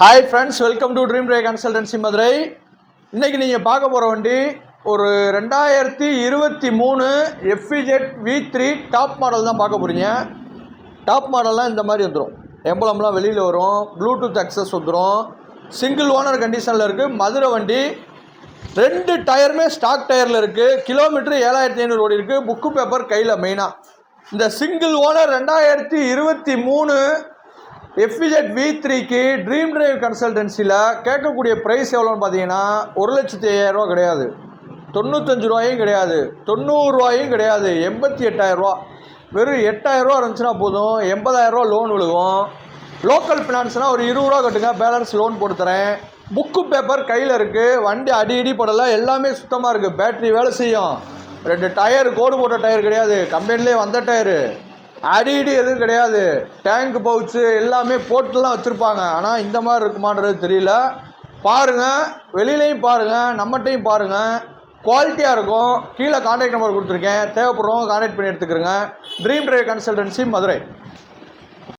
Hi friends, welcome to dream drive consultancy Madurai. இன்றைக்கி நீங்கள் பார்க்க போகிற வண்டி ஒரு 2023 எஃப்இஜெட் V3 டாப் மாடல் தான் பார்க்க போகிறீங்க. டாப் மாடல்லாம் இந்த மாதிரி வந்துடும், எம்பளம்லாம் வெளியில் வரும், ப்ளூடூத் அக்சஸ் வந்துடும், சிங்கிள் ஓனர் கண்டிஷனில் இருக்குது. மதுரை வண்டி, 2 டயருமே ஸ்டாக் டயரில் இருக்குது. கிலோமீட்டர் 7500 ஓடி இருக்குது. புக்கு பேப்பர் கையில். மெயினாக இந்த சிங்கிள் ஓனர் 2023 எஃப்இஜெட் V3க்கு ட்ரீம் டிரைவ் கன்சல்டன்சியில் கேட்கக்கூடிய ப்ரைஸ் எவ்வளோன்னு பார்த்தீங்கன்னா 1,50,000 கிடையாது, 95 ரூபாயும் கிடையாது, 90 ரூபாயும் கிடையாது, 88,000 ரூபா. வெறும் 8,000 ரூபா இருந்துச்சுன்னா போதும், 80,000 ரூபா லோன் விழுகும். லோக்கல் ஃபினான்ஸ்னால் ஒரு 20 ரூபா கட்டுங்க, பேலன்ஸ் லோன் போட்டு தரேன். புக்கு பேப்பர் கையில் இருக்குது. வண்டி அடி படலாம், எல்லாமே சுத்தமாக இருக்குது. பேட்ரி வேலை செய்யும். 2 டயர் கோடு போட்ட டயர் கிடையாது, கம்பெனிலே வந்த டயரு. அடி எதுவும் கிடையாது. டேங்க் பவுச்சு எல்லாமே போட்டுலாம் வச்சுருப்பாங்க. ஆனால் இந்த மாதிரி இருக்குமான்றது தெரியல. பாருங்கள், வெளியிலையும் பாருங்கள், நம்மகிட்டையும் பாருங்கள், குவாலிட்டியாக இருக்கும். கீழே கான்டாக்ட் நம்பர் கொடுத்துருக்கேன், தேவைப்படுறவங்க கான்டாக்ட் பண்ணி எடுத்துக்கிறேங்க. Dream drive consultancy Madurai.